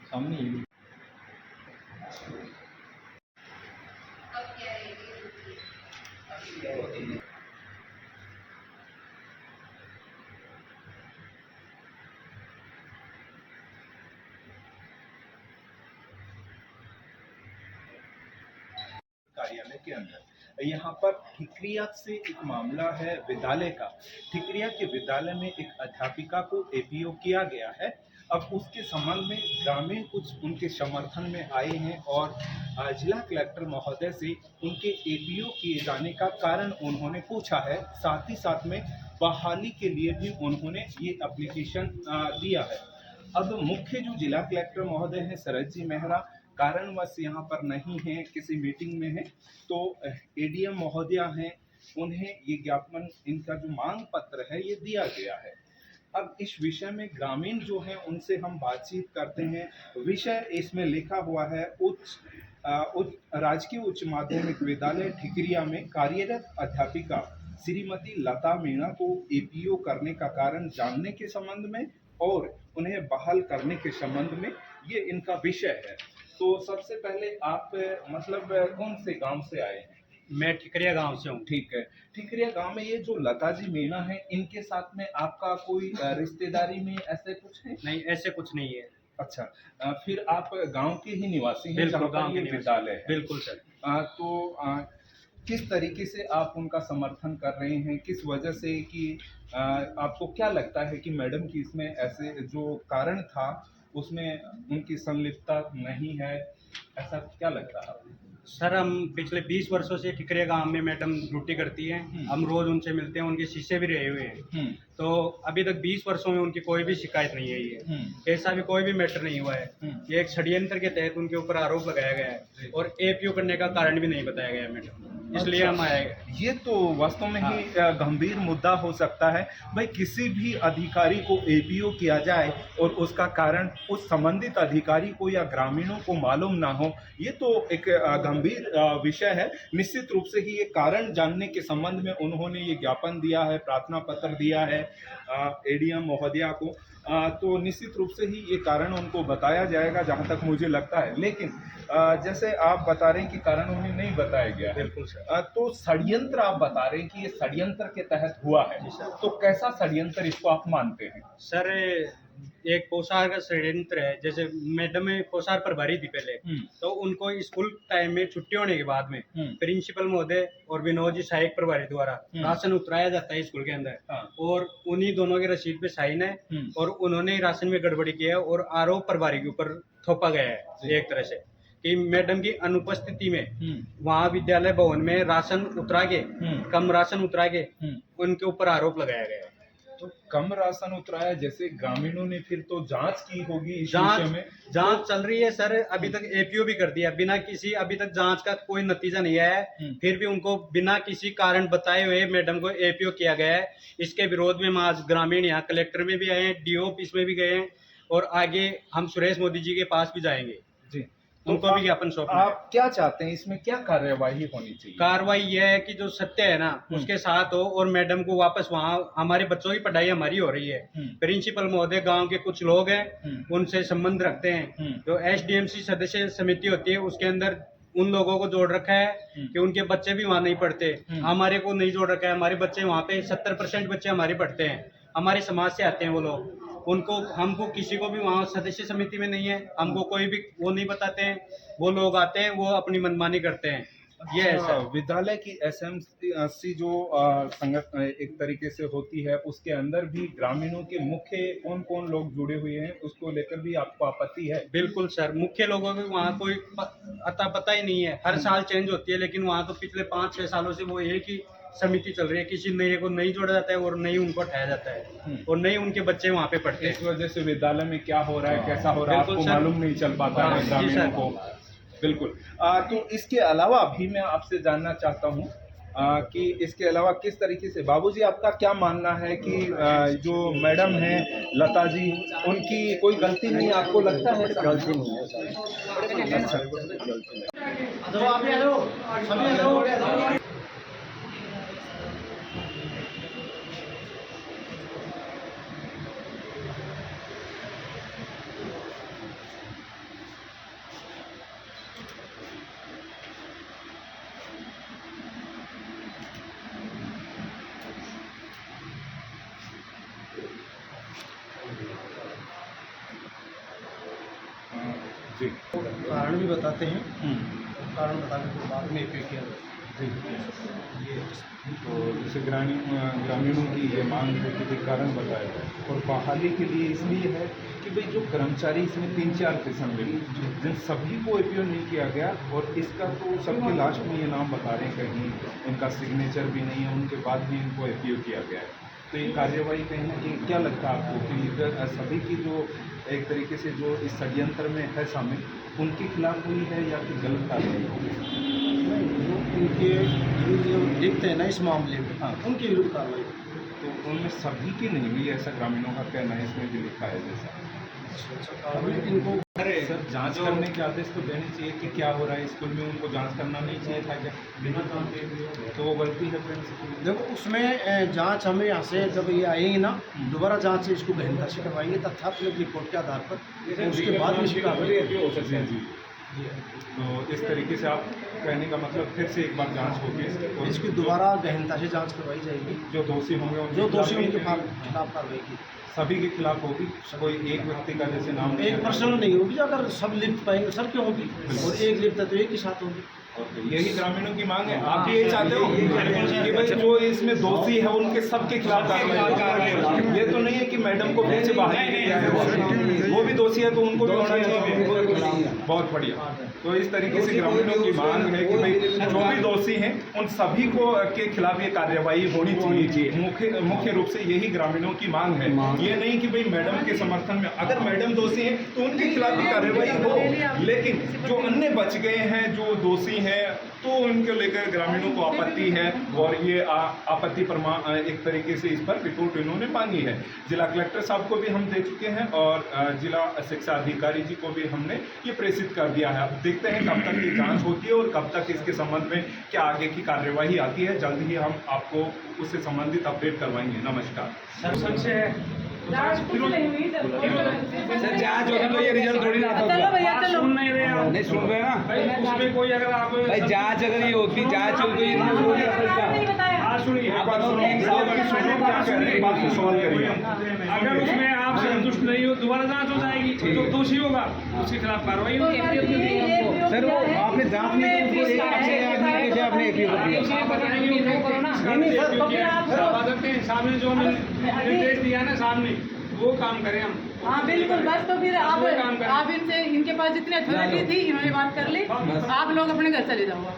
सामने ही कार्यालय के अंदर यहाँ पर ठिकरिया से एक मामला है विद्यालय का। ठिकरिया के विद्यालय में एक अध्यापिका को एपीओ किया गया है। अब उसके संबंध में ग्रामीण कुछ उनके समर्थन में आए हैं और जिला कलेक्टर महोदय से उनके एपीओ किए जाने का कारण उन्होंने पूछा है। साथ ही साथ में बहाली के लिए भी उन्होंने ये एप्लीकेशन दिया है। अब मुख्य जो जिला कलेक्टर महोदय हैं शरद जी मेहरा कारणवश यहाँ पर नहीं है, किसी मीटिंग में है, तो एडीएम महोदया हैं, उन्हें ये ज्ञापन, इनका जो मांग पत्र है ये दिया गया है। अब इस विषय में ग्रामीण जो हैं उनसे हम बातचीत करते हैं। विषय इसमें लिखा हुआ है राजकीय उच्च माध्यमिक विद्यालय ठिकरिया में कार्यरत अध्यापिका श्रीमती लता मीणा को एपीओ करने का कारण जानने के संबंध में और उन्हें बहाल करने के संबंध में ये इनका विषय है। तो सबसे पहले आप मतलब कौन से गांव से आए हैं? मैं ठिकरिया गांव से हूँ। ठीक है, ठिकरिया गांव में ये जो लता जी मीणा है, इनके साथ में आपका कोई रिश्तेदारी में ऐसे कुछ है? नहीं, ऐसे कुछ नहीं है। अच्छा, फिर आप गांव के ही निवासी हैं बिल्कुल, जहाँ पर ये विद्यालय है? बिल्कुल सर। तो किस तरीके से आप उनका समर्थन कर रहे हैं, किस वजह से कि आपको क्या लगता है कि मैडम की इसमें ऐसे जो कारण था उसमें उनकी संलिप्तता नहीं है, ऐसा क्या लगता है आपको? सर, हम पिछले 20 वर्षों से ठिकरिया गांव में मैडम ड्यूटी करती हैं। हम रोज उनसे मिलते हैं, उनके शिष्य भी रहे हुए हैं। तो अभी तक 20 वर्षों में उनकी कोई भी शिकायत नहीं आई है। ऐसा भी कोई भी मैटर नहीं हुआ है। ये एक षड्यंत्र के तहत उनके ऊपर आरोप लगाया गया है और एपीओ करने का कारण भी नहीं बताया गया मैडम, इसलिए हम आए। ये तो वास्तव में ही गंभीर मुद्दा हो सकता है। भाई, किसी भी अधिकारी को एपीओ किया जाए और उसका कारण उस संबंधित अधिकारी को या ग्रामीणों को मालूम ना हो, ये तो एक गंभीर विषय है। निश्चित रूप से ही ये कारण जानने के संबंध में उन्होंने ये ज्ञापन दिया है, प्रार्थना पत्र दिया है एडीएम महोदया को। तो निश्चित रूप से ही ये कारण उनको बताया जाएगा जहाँ तक मुझे लगता है। लेकिन जैसे आप बता रहे हैं कि कारण उन्हें नहीं बताया गया है। बिल्कुल सर। तो षड्यंत्र आप बता रहे हैं कि ये षड्यंत्र के तहत हुआ है, तो कैसा षड्यंत्र इसको आप मानते हैं? सर, एक पोशार का षड्यंत्र है। जैसे मैडम पोशार प्रभारी थी पहले, तो उनको स्कूल टाइम में छुट्टी होने के बाद में प्रिंसिपल महोदय और विनोद जी सहायक प्रभारी द्वारा राशन उतराया जाता है स्कूल के अंदर। और उन्हीं दोनों के रसीद पे साइन है और उन्होंने राशन में गड़बड़ी किया है और आरोप प्रभारी के ऊपर थोपा गया है एक तरह से कि मैडम की अनुपस्थिति में वहाँ विद्यालय भवन में राशन उतरा के कम राशन उतरा के उनके ऊपर आरोप लगाया गया है। तो कम राशन उतराया, जैसे ग्रामीणों ने फिर तो जांच की होगी इस विषय में? जांच चल रही है सर, अभी तक एपीओ भी कर दिया बिना किसी, अभी तक जांच का कोई नतीजा नहीं आया है। फिर भी उनको बिना किसी कारण बताए हुए मैडम को एपीओ किया गया है। इसके विरोध में हम आज ग्रामीण यहाँ कलेक्टर में भी आए हैं, डीओ ऑफिस में भी गए हैं और आगे हम सुरेश मोदी जी के पास भी जाएंगे जी, उनको भी ज्ञापन सौंपना है। आप क्या चाहते हैं, इसमें क्या कार्यवाही होनी चाहिए? कार्रवाई यह है कि जो सत्य है ना उसके साथ हो और मैडम को वापस वहाँ, हमारे बच्चों की पढ़ाई हमारी हो रही है। प्रिंसिपल महोदय गांव के कुछ लोग हैं, उनसे संबंध रखते हैं। जो एसडीएमसी सदस्य समिति होती है उसके अंदर उन लोगों को जोड़ रखा है कि उनके बच्चे भी वहाँ नहीं पढ़ते। हमारे को नहीं जोड़ रखा है, हमारे बच्चे वहाँ पे 70% बच्चे हमारे पढ़ते हैं, हमारे समाज से आते हैं वो लोग। उनको, हमको किसी को भी वहाँ सदस्य समिति में नहीं है, हमको कोई भी वो नहीं बताते हैं। वो लोग आते हैं, वो अपनी मनमानी करते हैं। ये ऐसा विद्यालय की एसएमसी जो संगठन एक तरीके से होती है, उसके अंदर भी ग्रामीणों के मुख्य कौन कौन लोग जुड़े हुए हैं, उसको लेकर भी आपको आपत्ति है? बिल्कुल सर, मुख्य लोगों को वहाँ कोई अता पता ही नहीं है। हर साल चेंज होती है, लेकिन वहाँ तो पिछले 5-6 सालों से वो एक ही समिति चल रही है। किसी नए को नहीं जोड़ा जाता है और नहीं उनको हटाया जाता है और नहीं उनके बच्चे वहाँ पे पढ़ते हैं। इस वजह से विद्यालय में क्या हो रहा है, कैसा हो रहा है, आपको मालूम नहीं चल पाता है ग्रामीणों को। बिल्कुल। तो इसके अलावा भी मैं आपसे जानना चाहता हूँ कि इसके अलावा किस तरीके से, बाबूजी आपका क्या मानना है कि जो मैडम है लता जी, उनकी कोई गलती नहीं आपको लगता है? गलती नहीं है सर। जी कारण भी बताते हैं, कारण बताने के बाद में एपीओ किया जाए। जी तो जैसे ग्रामीणों की ये मांग है कि भाई कारण बताया जाए, और बहाली के लिए इसलिए है कि भाई जो कर्मचारी इसमें 3-4 किस्म के जिन सभी को एपीओ नहीं किया गया, और इसका तो सबके लास्ट में ये नाम बता रहे हैं, कहीं इनका सिग्नेचर भी नहीं है, उनके बाद भी इनको एपीओ किया गया है। तो ये कार्यवाही कहीं ना कहीं क्या लगता है आपको कि इधर सभी की जो एक तरीके से जो इस षड्यंत्र में है शामिल, उनके खिलाफ हुई है या फिर गलत कार्रवाई हुई? नहीं, जो इनके विरुद्ध जो लिखते हैं ना इस मामले में, हाँ। उनके विरुद्ध कार्रवाई। तो उनमें सभी की नहीं हुई, ऐसा ग्रामीणों का कहना है, इसमें भी लिखा है जैसा। अभी इनको सर जांच करने के आदेश तो देने चाहिए कि क्या हो रहा है स्कूल में, उनको जांच करना नहीं चाहिए था क्या? बिना जांच के तो वो गलती है प्रिंसिपल। देखो उसमें जांच हमें यहाँ से जब ये आएंगे ना, दोबारा जांच से इसको गहनता से करवाएंगे तथ्यात्मक रिपोर्ट के आधार पर, और उसके बाद में इसकी कार्रवाई हो सकती है। जी तो इस तरीके से आप कहने का मतलब फिर से एक बार जांच होगी इसकी, इसकी दोबारा गहनता से जांच करवाई जाएगी, जो दोषी होंगे जो दोषी उनके खिलाफ कार्रवाई की सभी के खिलाफ होगी, कोई एक व्यक्ति का जैसे नाम एक पर्सन नहीं होगी। अगर सब लिप्त पाएंगे सर क्यों होगी, और एक लिप्त है तो एक ही साथ होगी। यही ग्रामीणों की मांग है। आप भी ये चाहते हो कि भाई जो इसमें दोषी है उनके सबके खिलाफ कार्रवाई। ये तो नहीं है कि मैडम को फिर से बाहर किया है, वो भी दोषी है तो उनको भी होना चाहिए। बहुत बढ़िया। तो इस तरीके से ग्रामीणों की मांग है कि भाई जो भी दोषी हैं उन सभी को के खिलाफ ये कार्यवाही होनी चाहिए। मुख्य रूप से यही ग्रामीणों की मांग है। ये नहीं कि भाई मैडम के समर्थन में, अगर मैडम दोषी हैं तो उनके खिलाफ भी कार्रवाई हो, लेकिन जो अन्य बच गए हैं जो दोषी हैं तो उनके लेकर ग्रामीणों को आपत्ति है, और ये आपत्ति एक तरीके से इस पर रिपोर्ट इन्होंने मांगी है। जिला कलेक्टर साहब को भी हम दे चुके हैं, और जिला शिक्षा अधिकारी जी को भी हमने ये प्रेषित कर दिया है। अब देखते हैं कब तक ये जांच होती है और कब तक इसके संबंध में क्या आगे की कार्यवाही आती है। जल्द ही हम आपको उससे संबंधित अपडेट करवाएंगे। नमस्कार। सर जांच होगी तो ये रिजल्ट थोड़ी ना आता होगा। सुन नहीं रहे आप, नहीं सुन रहे ना उसमें कोई अगर आप भाई, जांच अगर ये होती जांच होगी तो ये रिजल्ट थोड़ी आता है। हाँ सुनिए, आप बताओ अगर उसमें आप संतुष्ट नहीं हो दोबारा जांच हो जाएगी, जो दोषी होगा उसके खिलाफ कार्रवाई होगी। सर वो आपने जांच में कैसे आपने एपीओ कर दिया? सामने जो हमने निर्देश दिया ना सामने वो काम करें हम। हाँ बिल्कुल, बस तो फिर आप इनसे, इनके पास जितनी अथॉरिटी थी इन्होंने बात कर ली, आप लोग अपने घर चले जाओ।